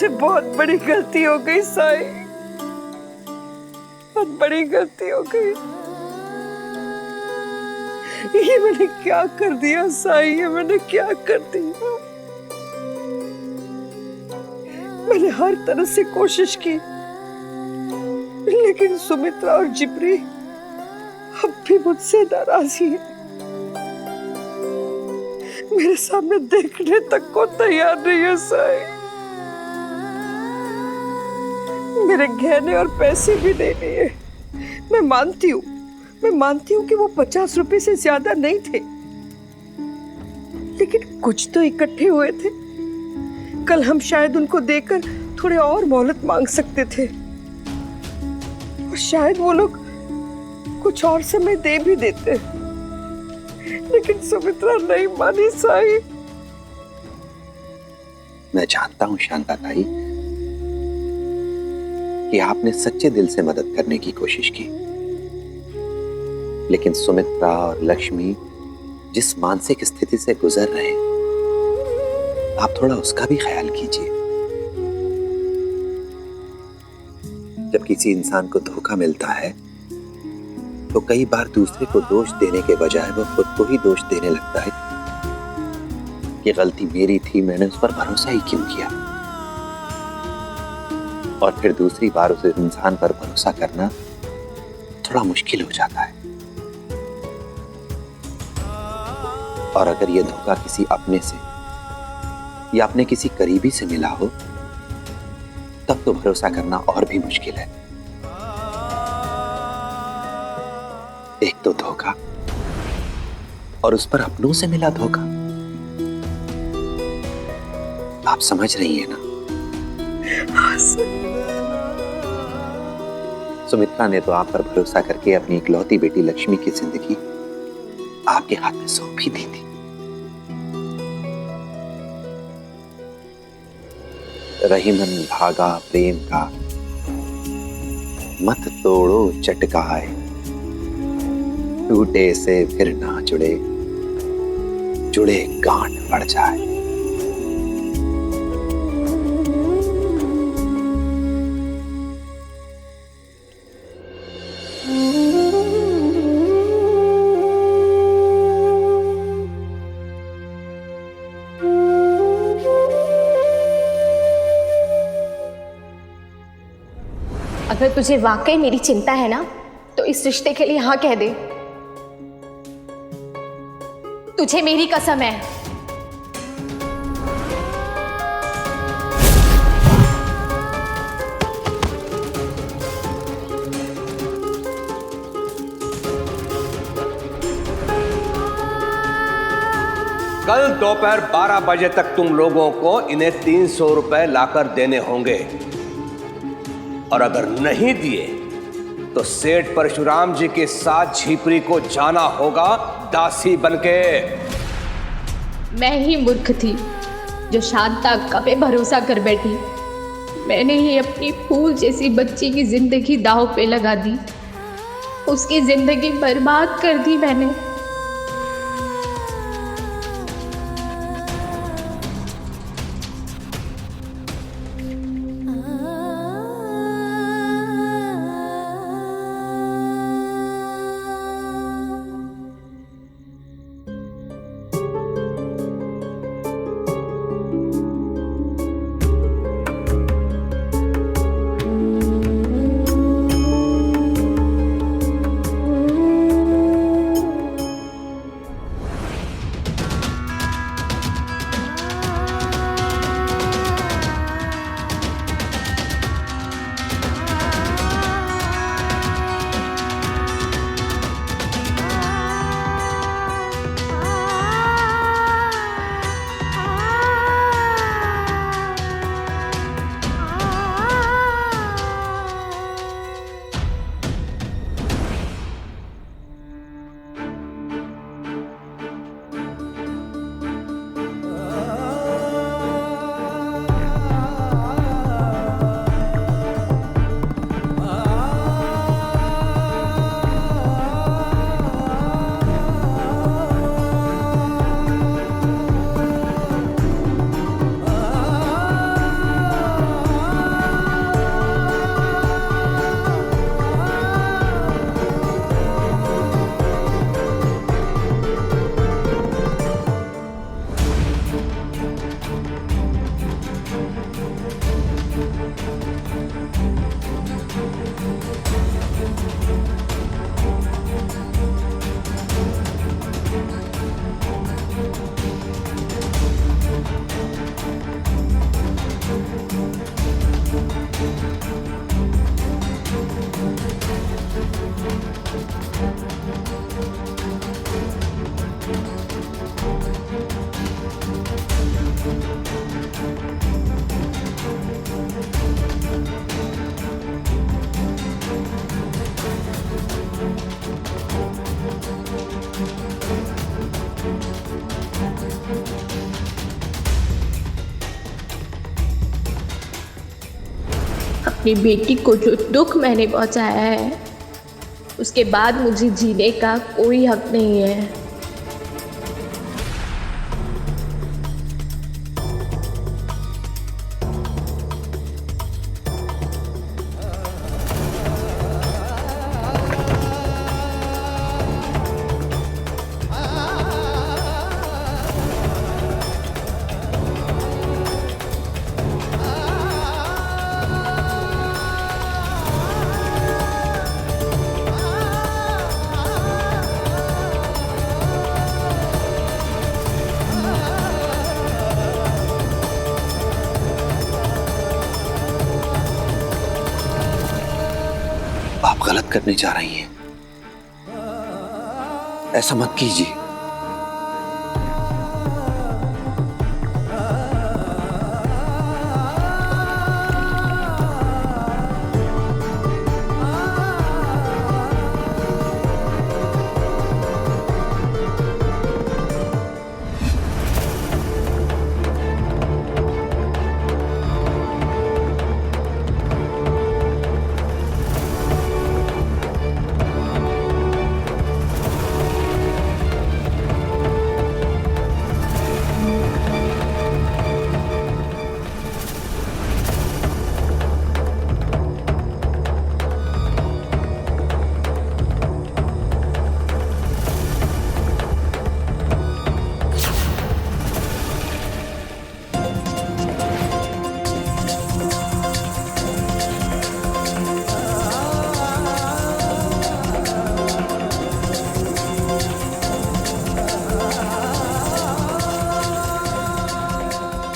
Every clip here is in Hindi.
मुझसे बहुत बड़ी गलती हो गई साई, बहुत बड़ी गलती हो गई। ये मैंने क्या कर दिया साई, ये मैंने क्या कर दिया। मैंने हर तरह से कोशिश की, लेकिन सुमित्रा और जिप्री अब भी मुझसे नाराजी है। मेरे सामने देखने तक को तैयार नहीं है साई। मेरे गहने और पैसे भी नहीं लिए। मैं मानती हूँ कि वो 50 रुपए से ज्यादा नहीं थे, लेकिन कुछ तो इकट्ठे हुए थे। कल हम शायद उनको देकर थोड़े और मोहलत मांग सकते थे, और शायद वो लोग कुछ और समय दे भी देते, लेकिन सुमित्रा नहीं मानी साई। मैं जानता हूं शांता ताई कि आपने सच्चे दिल से मदद करने की कोशिश की, लेकिन सुमित्रा और लक्ष्मी जिस मानसिक स्थिति से गुजर रहे हैं, आप थोड़ा उसका भी ख्याल कीजिए। जब किसी इंसान को धोखा मिलता है तो कई बार दूसरे को दोष देने के बजाय वो खुद को ही दोष देने लगता है कि गलती मेरी थी, मैंने उस पर भरोसा ही क्यों किया। और फिर दूसरी बार उस इंसान पर भरोसा करना थोड़ा मुश्किल हो जाता है। और अगर ये धोखा किसी अपने से या अपने किसी करीबी से मिला हो, तब तो भरोसा करना और भी मुश्किल है। एक तो धोखा, और उस पर अपनों से मिला धोखा। आप समझ रही हैं ना? सुमित्रा ने तो आप पर भरोसा करके अपनी इकलौती बेटी लक्ष्मी की जिंदगी आपके हाथ में सौंप ही दी थी। रही मन भागा प्रेम का, मत तोड़ो चटकाए, टूटे से फिर ना जुड़े, जुड़े गांठ पड़ जाए। अगर तुझे वाकई मेरी चिंता है ना, तो इस रिश्ते के लिए हाँ कह दे। तुझे मेरी कसम है। कल दोपहर 12 बजे तक तुम लोगों को इन्हें 300 रुपए लाकर देने होंगे, और अगर नहीं दिए तो सेठ परशुराम जी के साथ झीपरी को जाना होगा दासी बनके। मैं ही मूर्ख थी जो शांता का पे भरोसा कर बैठी। मैंने ही अपनी फूल जैसी बच्ची की जिंदगी दांव पे लगा दी, उसकी जिंदगी बर्बाद कर दी मैंने। अपनी बेटी को जो दुख मैंने पहुंचाया है, उसके बाद मुझे जीने का कोई हक नहीं है। आप गलत करने जा रही हैं, ऐसा मत कीजिए।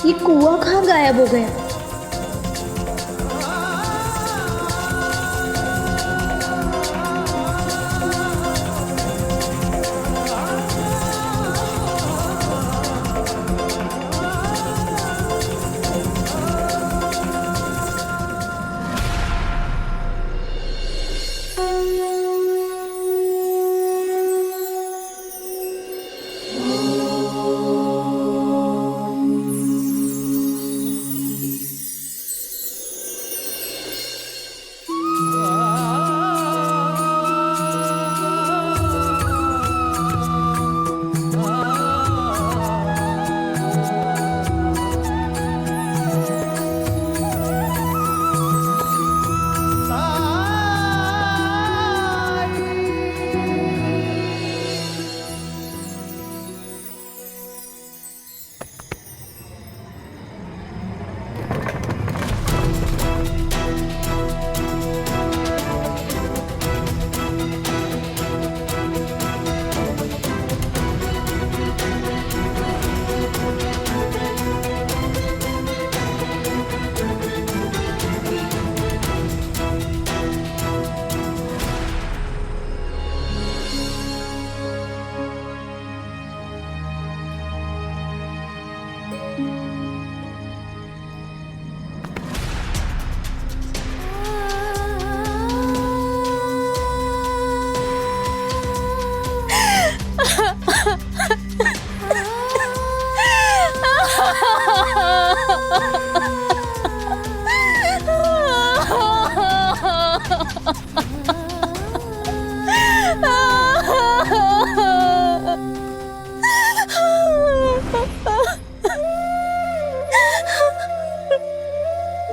ये कुआं कहाँ गायब हो गया?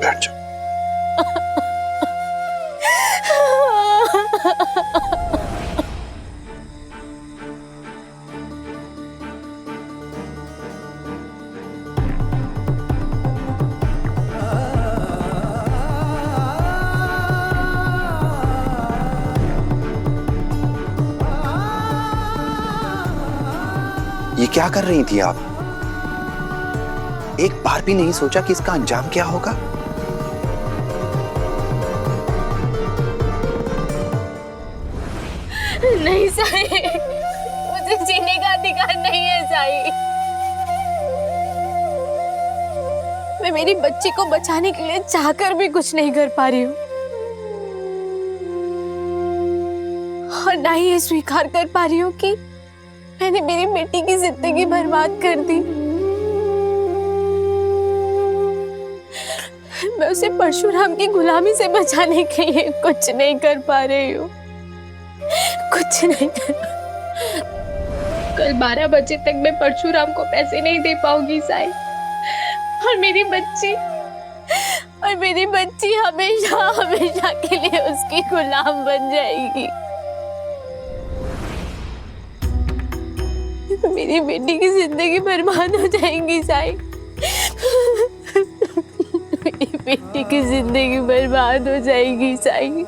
बैठ जाओ। ये क्या कर रही थी आप? एक बार भी नहीं सोचा कि इसका अंजाम क्या होगा? नहीं साई, मुझे जीने का अधिकार नहीं है साई। मैं मेरी बच्ची को बचाने के लिए चाहकर भी कुछ नहीं कर पा रही हूँ, और ना ही ये स्वीकार कर पा रही हूँ कि मैंने मेरी बेटी की जिंदगी बर्बाद कर दी। मैं उसे परशुराम की गुलामी से बचाने के लिए कुछ नहीं कर पा रही हूँ, कुछ नहीं कर। कल 12 बजे तक मैं परशुराम को पैसे नहीं दे पाऊंगी साई, और मेरी बच्ची हमेशा हमेशा के लिए उसकी गुलाम बन जाएगी। मेरी बेटी की जिंदगी बर्बाद हो जाएगी साई, मेरी बेटी की जिंदगी बर्बाद हो जाएगी साई।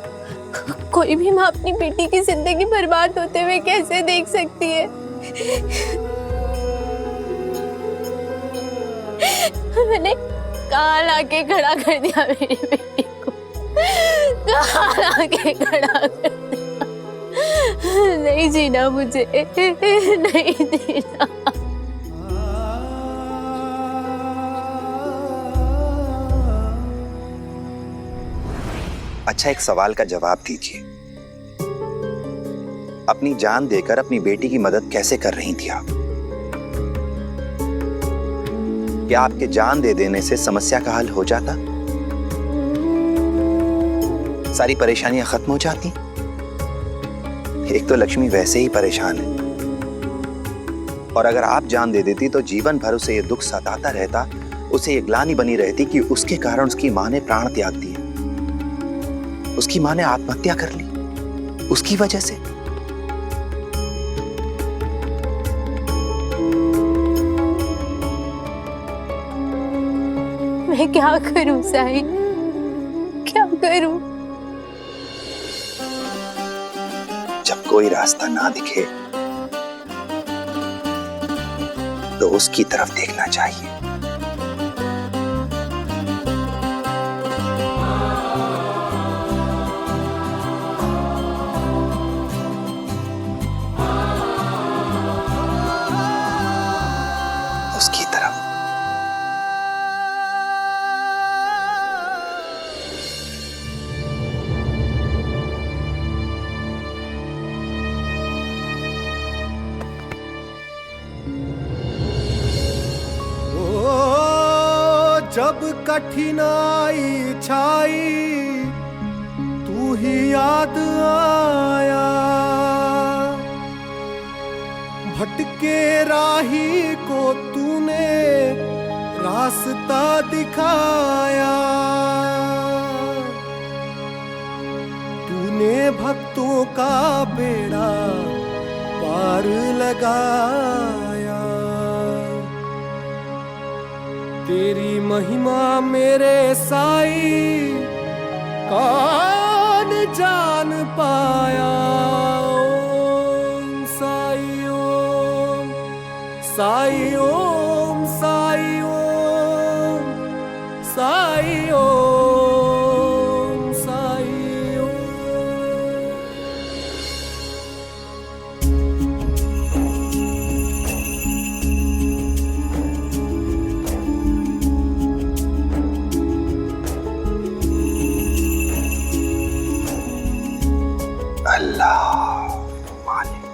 कोई भी माँ अपनी बेटी की जिंदगी बर्बाद होते हुए कैसे देख सकती है? मैंने कहाँ लाके खड़ा कर दिया मेरी बेटी को, कहाँ लाके खड़ा कर दिया। नहीं जीना मुझे, नहीं जीना। अच्छा, एक सवाल का जवाब दीजिए। अपनी जान देकर अपनी बेटी की मदद कैसे कर रही थी आप? क्या आपके जान दे देने से समस्या का हल हो जाता? सारी परेशानियां खत्म हो जाती? एक तो लक्ष्मी वैसे ही परेशान है, और अगर आप जान दे देती तो जीवन भर उसे ये दुख सताता रहता, उसे ये ग्लानि बनी रहती कि उसके कारण उसकी मां ने प्राण त्याग दिए, उसकी मां ने आत्महत्या कर ली उसकी वजह से। मैं क्या करूं साई, क्या करूं? जब कोई रास्ता ना दिखे तो उसकी तरफ देखना चाहिए। उसकी तरफ। जब कठिनाई छाई तू ही याद आया, भटके राही को तूने रास्ता दिखाया, तूने भक्तों का बेड़ा पार लगाया। तेरी महिमा मेरे साई कौन जान पाया। ओम साई ओम, साई ओम, साई ओम, साई ओम, साई ओम। अल्लाह मालिक।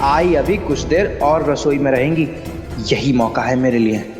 आई अभी कुछ देर और रसोई में रहेंगी, यही मौका है मेरे लिए।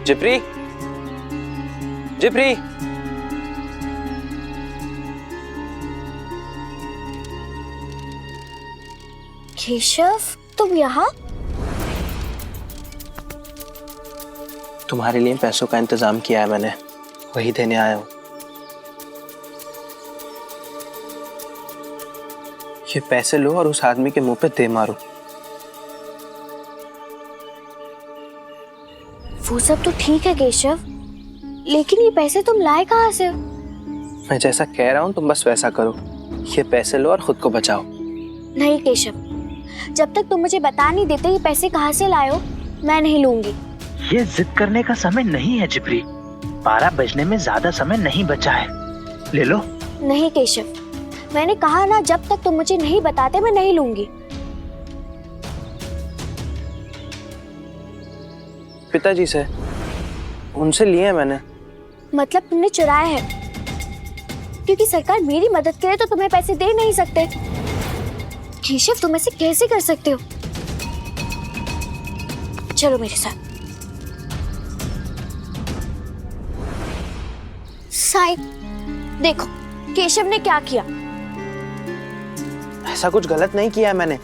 जिप्री, जिप्री। केशव, तुम यहाँ? तुम्हारे लिए पैसों का इंतजाम किया है मैंने, वही देने आया हूँ। ये पैसे लो और उस आदमी के मुंह पे दे मारो। वो सब तो ठीक है केशव, लेकिन ये पैसे तुम लाए कहाँ से? मैं जैसा कह रहा हूँ तुम बस वैसा करो। ये पैसे लो और खुद को बचाओ। नहीं केशव, जब तक तुम मुझे बता नहीं देते ये पैसे कहाँ से लाए हो, मैं नहीं लूंगी। ये जिद करने का समय नहीं है जिप्री। 12 बजने में ज्यादा समय नहीं बचा है, ले लो। नहीं केशव, मैंने कहा ना, जब तक तुम मुझे नहीं बताते मैं नहीं लूंगी। पिताजी से, उनसे लिए हैं मैंने। मतलब तुमने चुराया है? क्योंकि सरकार मेरी मदद करे तो तुम्हें पैसे दे नहीं सकते। केशव, तुम ऐसे कैसे कर सकते हो? चलो मेरे साथ। साई, देखो केशव ने क्या किया। ऐसा कुछ गलत नहीं किया है मैंने।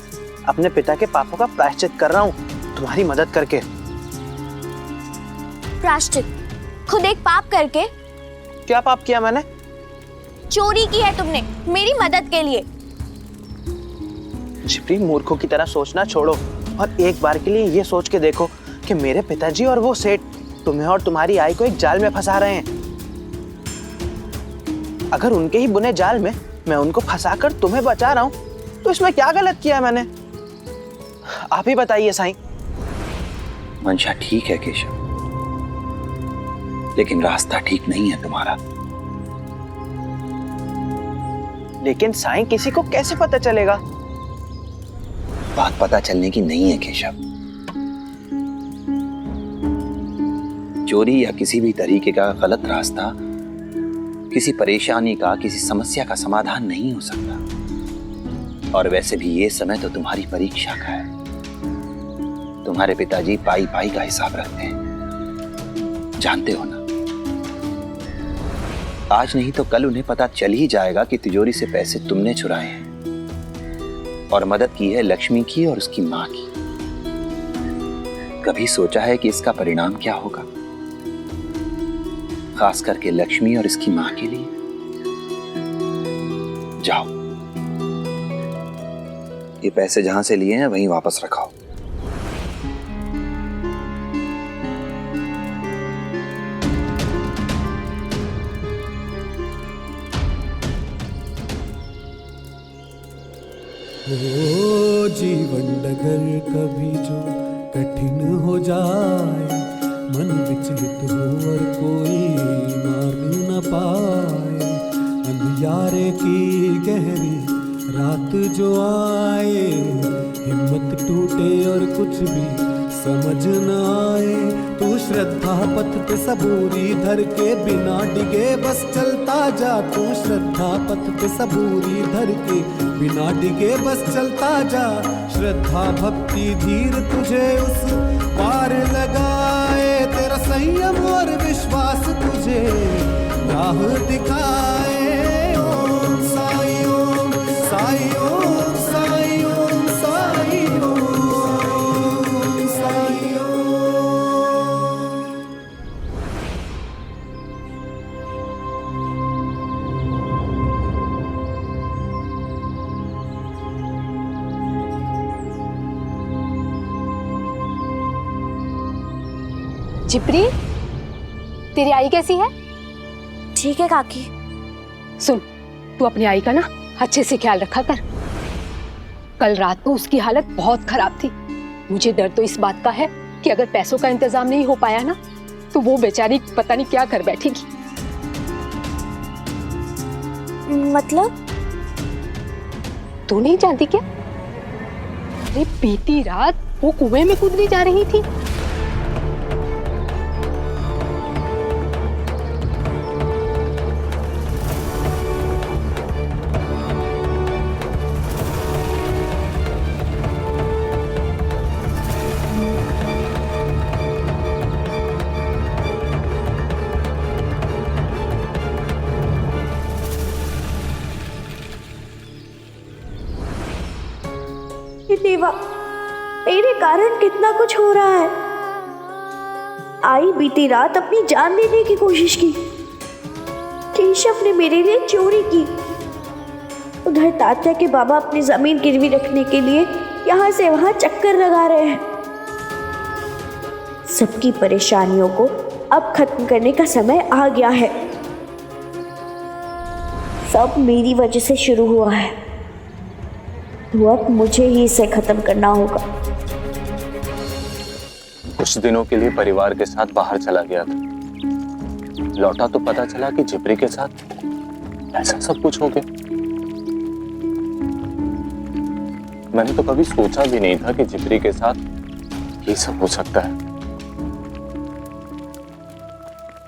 अपने पिता के पापों का प्रायश्चित कर रहा हूँ तुम्हारी मदद करके। प्रायश्चित? खुद एक पाप करके? क्या पाप किया मैंने? चोरी की है तुमने मेरी मदद के लिए। जिप्री, मूर्खों की तरह सोचना छोड़ो और एक बार के लिए ये सोच के देखो कि मेरे पिताजी और वो सेठ तुम्हें और तुम्हारी आई को एक जाल में फंसा रहे हैं। अगर उनके ही बुने जाल में मैं उनको फंसाकर तुम्हें बचा रहा हूं तो इसमें क्या गलत किया मैंने? आप ही बताइए साईं। मंशा ठीक है केशव, लेकिन रास्ता ठीक नहीं है तुम्हारा। लेकिन साईं, किसी को कैसे पता चलेगा? बात पता चलने की नहीं है केशव। चोरी या किसी भी तरीके का गलत रास्ता किसी परेशानी का, किसी समस्या का समाधान नहीं हो सकता। और वैसे भी ये समय तो तुम्हारी परीक्षा का है। तुम्हारे पिताजी पाई पाई का हिसाब रखते हैं, जानते हो ना। आज नहीं तो कल उन्हें पता चल ही जाएगा कि तिजोरी से पैसे तुमने चुराए हैं और मदद की है लक्ष्मी की और उसकी मां की। कभी सोचा है कि इसका परिणाम क्या होगा, खास करके लक्ष्मी और इसकी मां के लिए? जाओ, ये पैसे जहां से लिए हैं वहीं वापस रखाओ। ओ जीवन डगर कभी जो कठिन हो जाए, मन विचलित हो और कोई मार्ग न पाए, अंधियारे की गहरी रात जो आए, हिम्मत टूटे और कुछ भी समझ न आए, तू श्रद्धा पथ पे सबूरी धर के बिना डिगे बस चलता जा। तू श्रद्धा पथ पे सबूरी धर के बिना डिगे बस चलता जा। श्रद्धा भक्ति धीर तुझे उस पार लगाए, तेरा संयम और विश्वास तुझे राह दिखाए। ओम साई ओम साई ओम साई ओम साई ओम साई ओम। जिप्री, तेरी आई कैसी है? ठीक है काकी। सुन, तू अपनी आई का ना अच्छे से ख्याल रखा कर। कल रात को उसकी हालत बहुत खराब थी। मुझे डर तो इस बात का है कि अगर पैसों का इंतजाम नहीं हो पाया ना तो वो बेचारी पता नहीं क्या कर बैठेगी। मतलब? तू नहीं जानती क्या? अरे बीती रात वो कुएं में कूदने जा रही थी। हे देवा, मेरे कारण कितना कुछ हो रहा है। आई बीती रात अपनी जान देने की कोशिश की, केशव ने मेरे लिए चोरी की, उधर तात्या के बाबा अपनी जमीन गिरवी रखने के लिए यहाँ से वहाँ चक्कर लगा रहे हैं। सबकी परेशानियों को अब खत्म करने का समय आ गया है। सब मेरी वजह से शुरू हुआ है, तो अब मुझे ही इसे खत्म करना होगा। कुछ दिनों के लिए परिवार के साथ बाहर चला गया था, लौटा तो पता चला कि जिब्री के साथ ऐसा सब कुछ हो गया। मैंने तो कभी सोचा भी नहीं था कि जिब्री के साथ ये सब हो सकता है।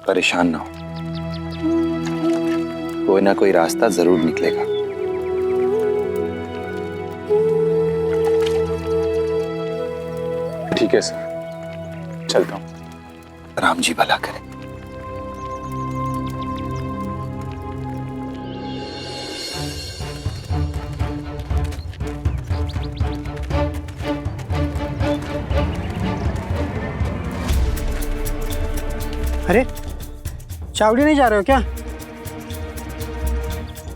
परेशान ना हो, कोई ना कोई रास्ता जरूर निकलेगा। ठीक है सर, चलता हूं। राम जी भला करे। अरे चावड़ी नहीं जा रहे हो क्या?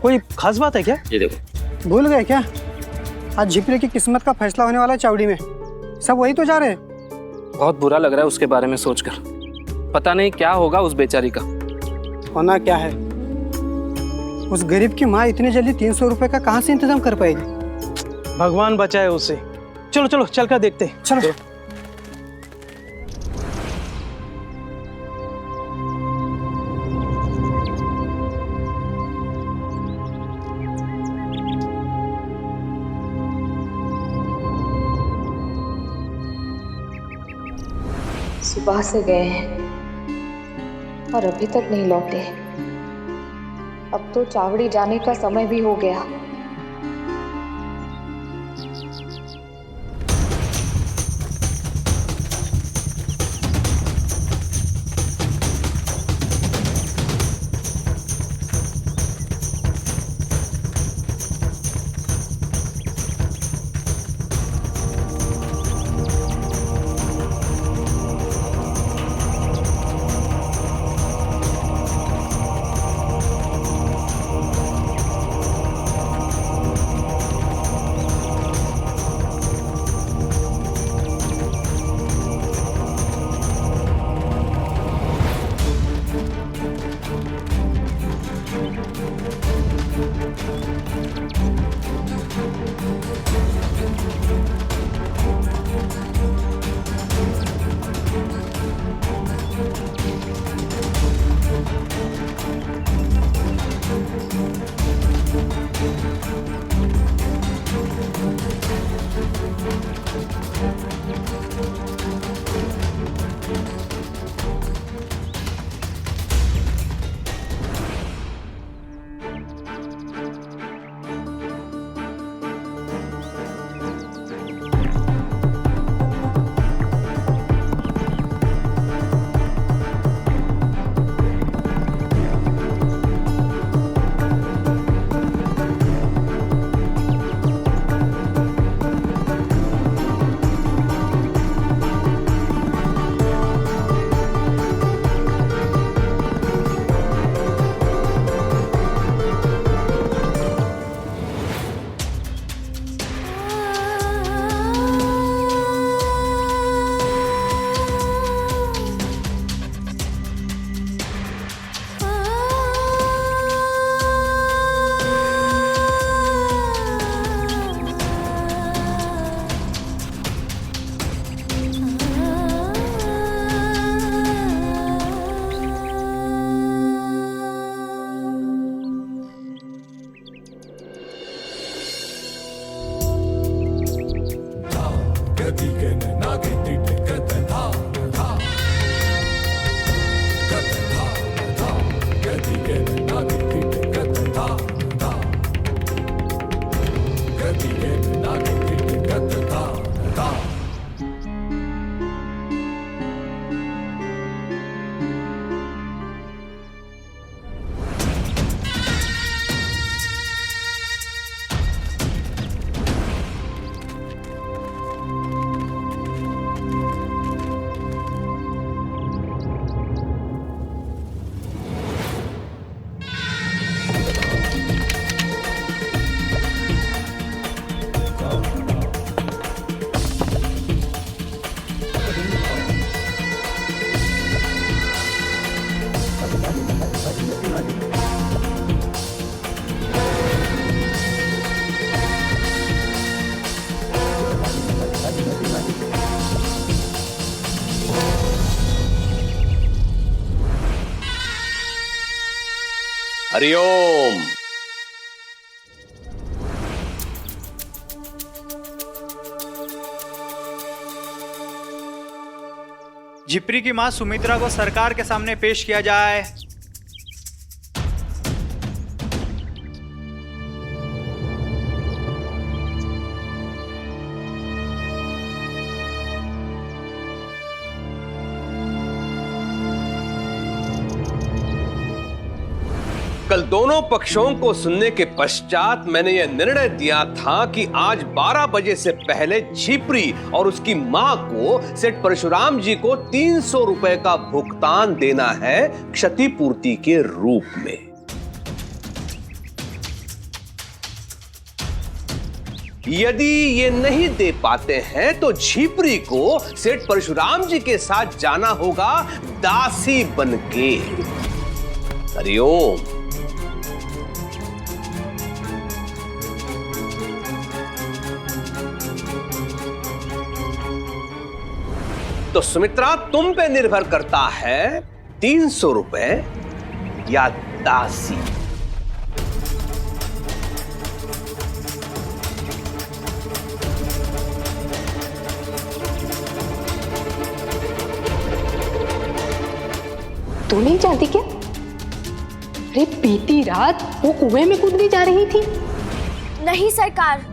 कोई खास बात है क्या? ये देखो। भूल गए क्या? आज झिपरी की किस्मत का फैसला होने वाला है चावड़ी में। सब वही तो जा रहे हैं। बहुत बुरा लग रहा है उसके बारे में सोचकर। पता नहीं क्या होगा उस बेचारी का। होना क्या है, उस गरीब की माँ इतनी जल्दी 300 रुपए का कहाँ से इंतजाम कर पाएगी? भगवान बचाए उसे। चलो चलो चल कर देखते। चलो। सुबह से गए हैं और अभी तक नहीं लौटे। अब तो चावड़ी जाने का समय भी हो गया। हरिओम। जिप्री की मां सुमित्रा को सरकार के सामने पेश किया जाए। कल दोनों पक्षों को सुनने के पश्चात मैंने यह निर्णय दिया था कि आज 12 बजे से पहले झिपरी और उसकी मां को सेठ परशुराम जी को 300 रुपए का भुगतान देना है क्षतिपूर्ति के रूप में। यदि ये नहीं दे पाते हैं तो झिपरी को सेठ परशुराम जी के साथ जाना होगा दासी बनके। हरिओम। तो सुमित्रा, तुम पे निर्भर करता है 300 रुपए या दासी। तू नहीं जानती क्या? अरे बीती रात वो कुएं में कूदने जा रही थी। नहीं सरकार,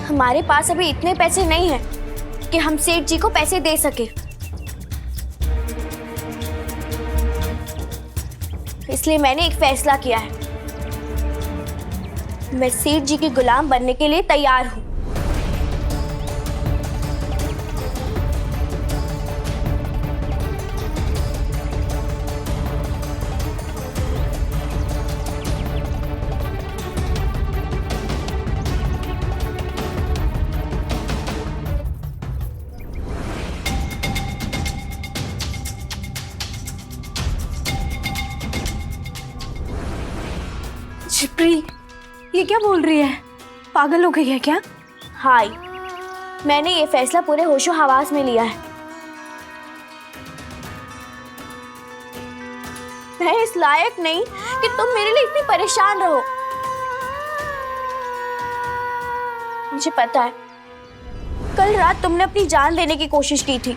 हमारे पास अभी इतने पैसे नहीं हैं कि हम सेठ जी को पैसे दे सके। इसलिए मैंने एक फैसला किया है, मैं सेठ जी के गुलाम बनने के लिए तैयार हूं। झिपरी, ये क्या बोल रही है? पागल हो गई है क्या? हाय, मैंने ये फैसला पूरे होशो हवास में लिया है। मैं इस लायक नहीं कि तुम मेरे लिए इतनी परेशान रहो। मुझे पता है, कल रात तुमने अपनी जान देने की कोशिश की थी।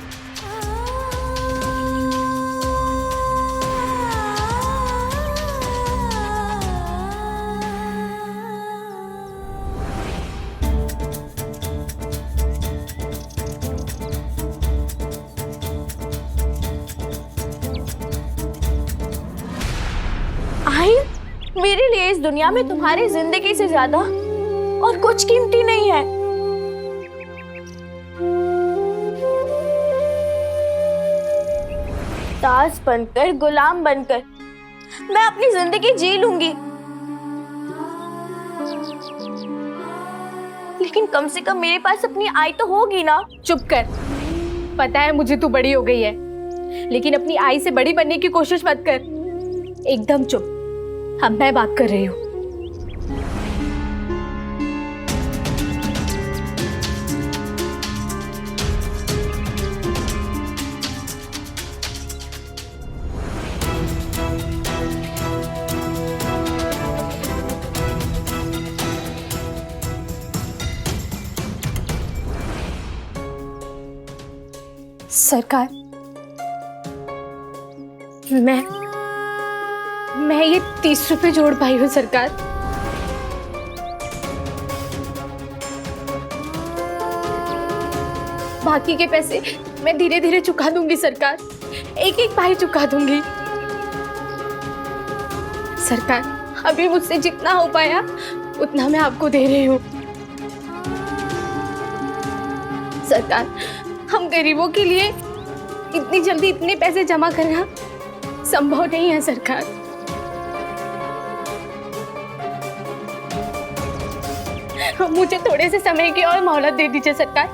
मेरे लिए इस दुनिया में तुम्हारी जिंदगी से ज्यादा और कुछ कीमती नहीं है। दास बनकर, गुलाम बनकर मैं अपनी जिंदगी जी लूंगी, लेकिन कम से कम मेरे पास अपनी आय तो होगी ना। चुप कर। पता है मुझे तू बड़ी हो गई है, लेकिन अपनी आई से बड़ी बनने की कोशिश मत कर। एकदम चुप। अब मैं बात कर रही हूँ। सरकार, मैं ये 30 रुपए जोड़ पाई हूँ सरकार। बाकी के पैसे मैं धीरे धीरे चुका दूंगी सरकार, एक एक पाई चुका दूंगी। सरकार, अभी मुझसे जितना हो पाया उतना मैं आपको दे रही हूँ। सरकार, हम गरीबों के लिए इतनी जल्दी इतने पैसे जमा करना संभव नहीं है सरकार। मुझे थोड़े से समय की और मोहलत दे दीजिए सरकार।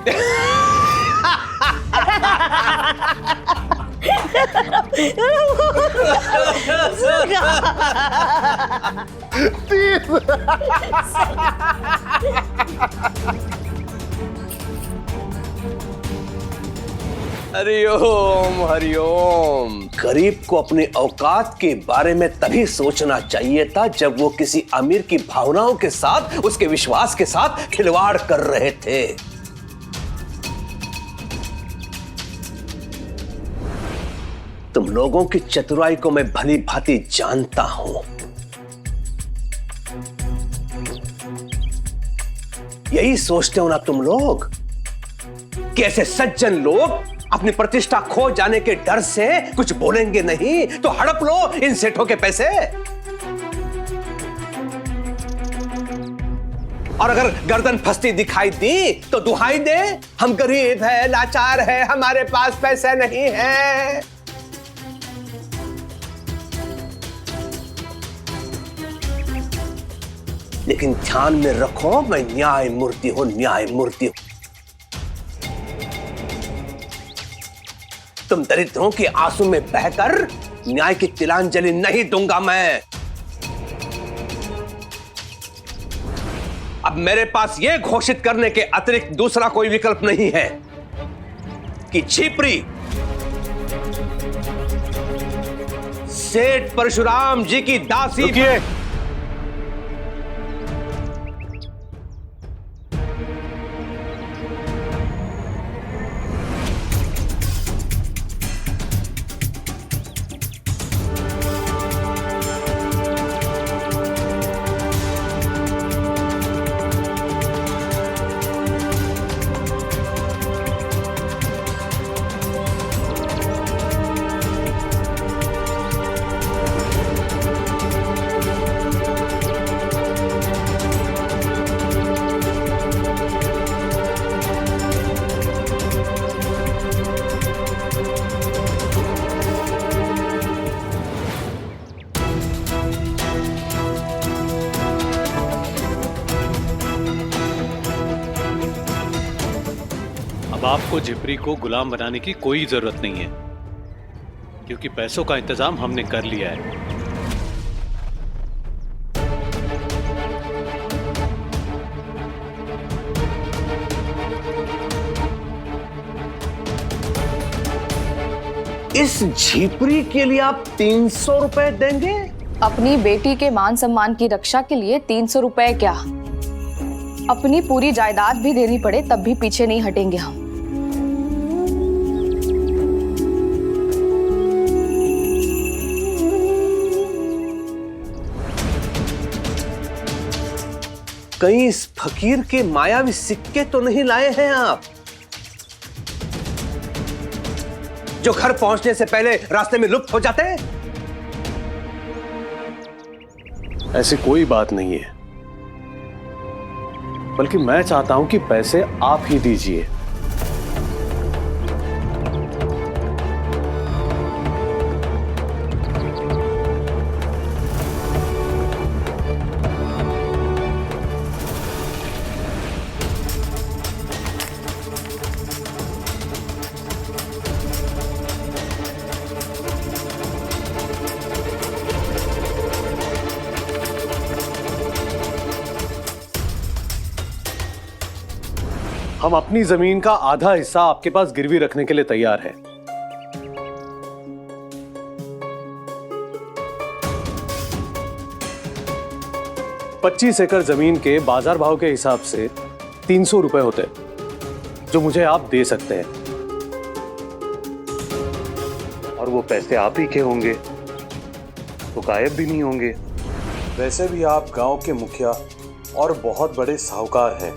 हरिओम हरिओम। गरीब को अपनी औकात के बारे में तभी सोचना चाहिए था जब वो किसी अमीर की भावनाओं के साथ, उसके विश्वास के साथ खिलवाड़ कर रहे थे। तुम लोगों की चतुराई को मैं भली भांति जानता हूं। यही सोचते हो ना तुम लोग कि ऐसे सज्जन लोग अपनी प्रतिष्ठा खो जाने के डर से कुछ बोलेंगे नहीं, तो हड़प लो इन सेठों के पैसे। और अगर गर्दन फंसती दिखाई दी तो दुहाई दे, हम गरीब है, लाचार है, हमारे पास पैसे नहीं है। लेकिन ध्यान में रखो, मैं न्याय मूर्ति हूं, न्याय मूर्ति हूं। तुम दरिद्रों के आंसू में बहकर न्याय की तिलांजलि नहीं दूंगा मैं। अब मेरे पास यह घोषित करने के अतिरिक्त दूसरा कोई विकल्प नहीं है कि झिपरी सेठ परशुराम जी की दासी। रुकिए। अब आपको झिपरी को गुलाम बनाने की कोई जरूरत नहीं है, क्योंकि पैसों का इंतजाम हमने कर लिया है। इस झिपरी के लिए आप 300 रुपए देंगे? अपनी बेटी के मान सम्मान की रक्षा के लिए 300 रुपए क्या, अपनी पूरी जायदाद भी देनी पड़े तब भी पीछे नहीं हटेंगे हम। कहीं इस फकीर के मायावी सिक्के तो नहीं लाए हैं आप, जो घर पहुंचने से पहले रास्ते में लुप्त हो जाते हैं? ऐसी कोई बात नहीं है, बल्कि मैं चाहता हूं कि पैसे आप ही दीजिए। हम अपनी जमीन का आधा हिस्सा आपके पास गिरवी रखने के लिए तैयार हैं। पच्चीस एकड़ जमीन के बाजार भाव के हिसाब से 300 रुपए होते हैं, जो मुझे आप दे सकते हैं। और वो पैसे आप ही के होंगे, तो गायब भी नहीं होंगे। वैसे भी आप गांव के मुखिया और बहुत बड़े साहूकार हैं,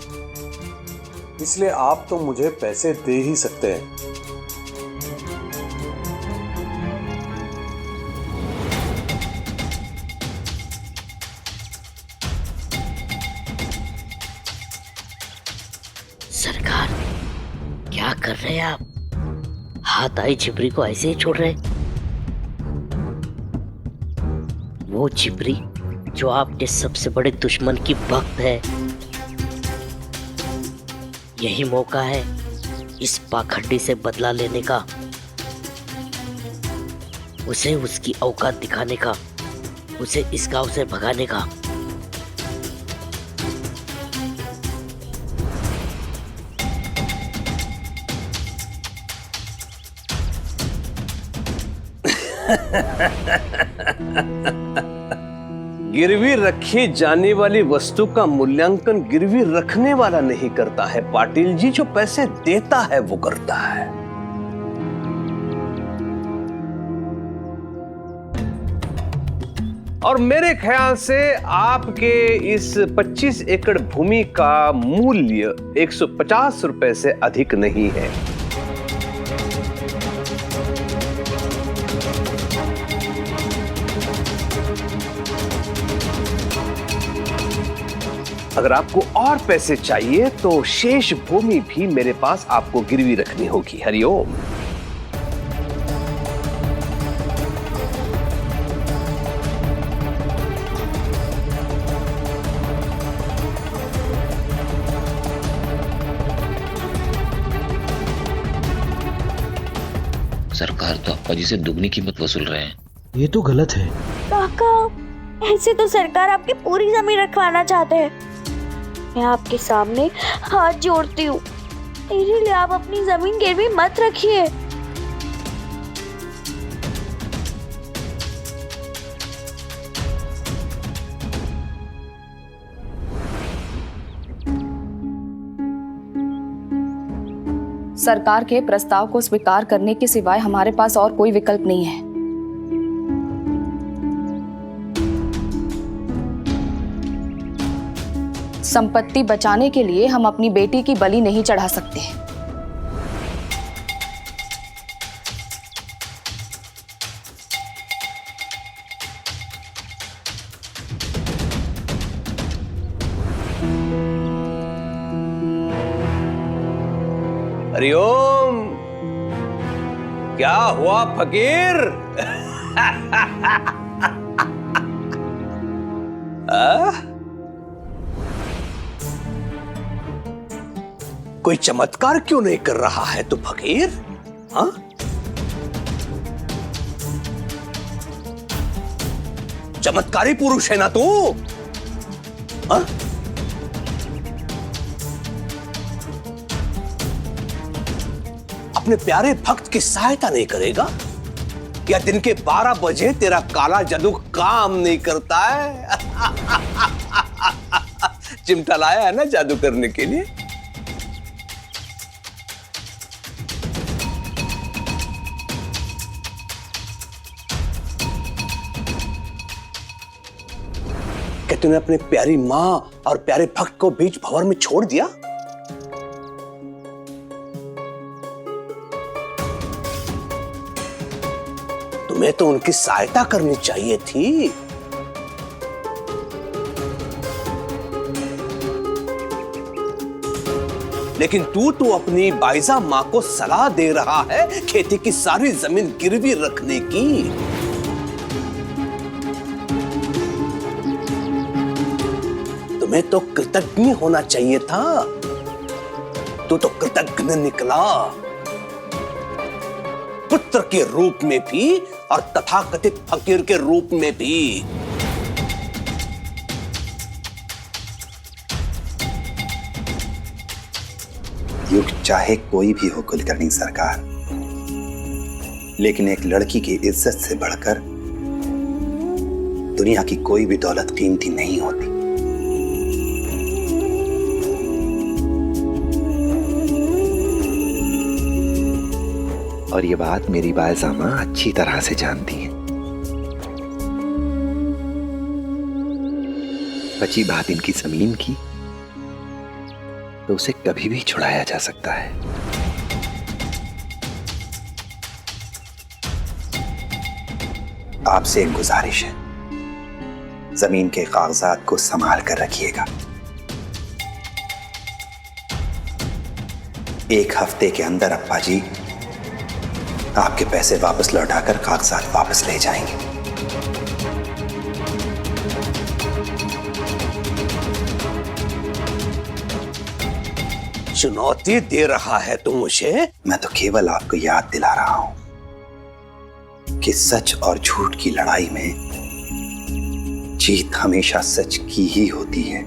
इसलिए आप तो मुझे पैसे दे ही सकते हैं। सरकार, क्या कर रहे हैं आप? हाथ आई झिपरी को ऐसे ही छोड़ रहे? वो झिपरी जो आपके सबसे बड़े दुश्मन की भक्त है। यही मौका है इस पाखंडी से बदला लेने का, उसे उसकी औकात दिखाने का, उसे इस गांव से भगाने का। गिरवी रखी जाने वाली वस्तु का मूल्यांकन गिरवी रखने वाला नहीं करता है पाटिल जी, जो पैसे देता है वो करता है। और मेरे ख्याल से आपके इस 25 एकड़ भूमि का मूल्य 150 रुपए से अधिक नहीं है। अगर आपको और पैसे चाहिए तो शेष भूमि भी मेरे पास आपको गिरवी रखनी होगी। हरिओम। सरकार तो अप्पा जी से दुगनी कीमत वसूल रहे हैं। ये तो गलत है। काका, ऐसे तो सरकार आपकी पूरी जमीन रखवाना चाहते हैं। मैं आपके सामने हाथ जोड़ती हूँ, मेरे लिए आप अपनी जमीन गिरवी मत रखिए। सरकार के प्रस्ताव को स्वीकार करने के सिवाय हमारे पास और कोई विकल्प नहीं है। संपत्ति बचाने के लिए हम अपनी बेटी की बलि नहीं चढ़ा सकते। हरिओम। क्या हुआ फकीर? कोई चमत्कार क्यों नहीं कर रहा है तू फकीर? हाँ? चमत्कारी पुरुष है ना तू? हाँ? अपने प्यारे भक्त की सहायता नहीं करेगा? क्या दिन के 12 बजे तेरा काला जादू काम नहीं करता है? चिमटा लाया है ना जादू करने के लिए? क्या तूने अपने प्यारी मां और प्यारे भक्त को बीच भंवर में छोड़ दिया? तुम्हें तो उनकी सहायता करनी चाहिए थी। लेकिन तू तो अपनी बाइजा मां को सलाह दे रहा है खेती की सारी जमीन गिरवी रखने की। तुम्हें तो कृतज्ञ होना चाहिए था। तू तो कृतज्ञ निकला, पुत्र के रूप में भी और तथाकथित फकीर के रूप में भी। युग चाहे कोई भी हो कुलकर्णी सरकार, लेकिन एक लड़की की इज्जत से बढ़कर दुनिया की कोई भी दौलत कीमती नहीं होती। और ये बात मेरी बाइजा मां अच्छी तरह से जानती है। बची बात इनकी जमीन की, तो उसे कभी भी छुड़ाया जा सकता है। आपसे एक गुजारिश है, जमीन के कागजात को संभाल कर रखिएगा। 1 हफ्ते के अंदर अप्पा जी आपके पैसे वापस लौटाकर कागजात वापस ले जाएंगे। चुनौती दे रहा है तू मुझे? मैं तो केवल आपको याद दिला रहा हूं कि सच और झूठ की लड़ाई में जीत हमेशा सच की ही होती है।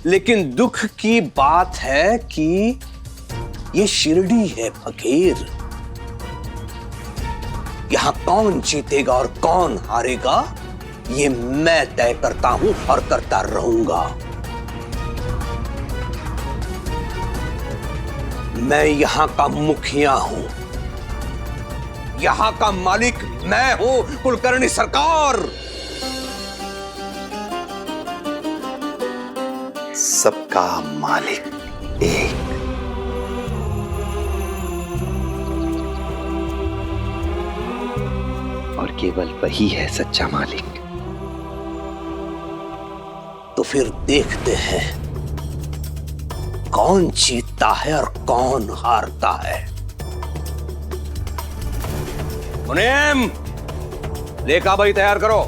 लेकिन दुख की बात है कि ये शिरडी है फकीर। यहां कौन जीतेगा और कौन हारेगा ये मैं तय करता हूं और करता रहूंगा। मैं यहां का मुखिया हूं, यहां का मालिक मैं हूं, कुलकर्णी सरकार। सबका मालिक एक। और केवल वही है सच्चा मालिक। तो फिर देखते हैं कौन जीतता है और कौन हारता है। मुनीम, लेखा भाई तैयार करो।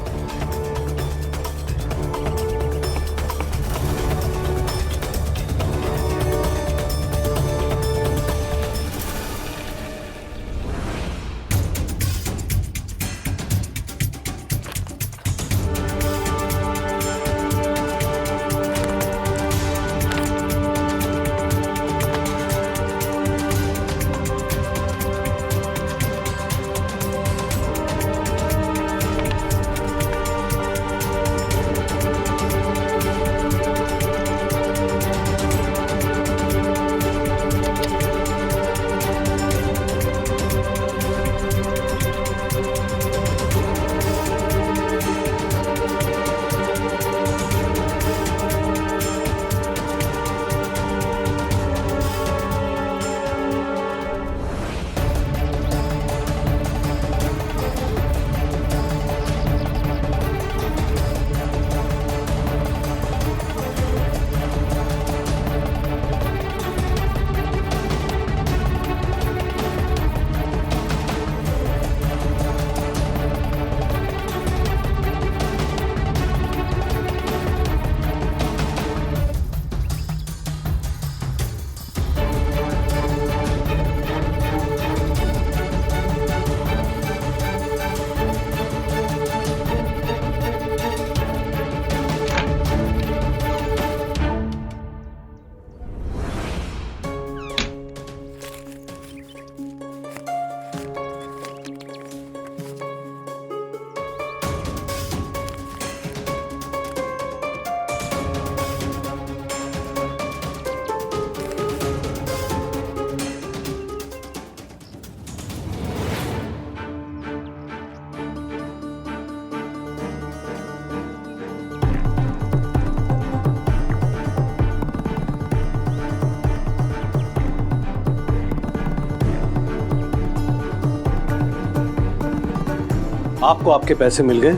आपको आपके पैसे मिल गए,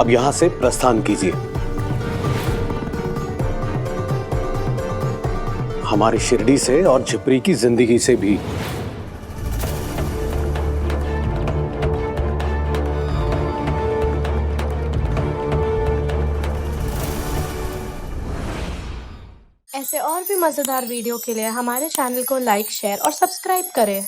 अब यहां से प्रस्थान कीजिए। हमारी शिरडी से और झिपरी की जिंदगी से भी। ऐसे और भी मजेदार वीडियो के लिए हमारे चैनल को लाइक, शेयर और सब्सक्राइब करें।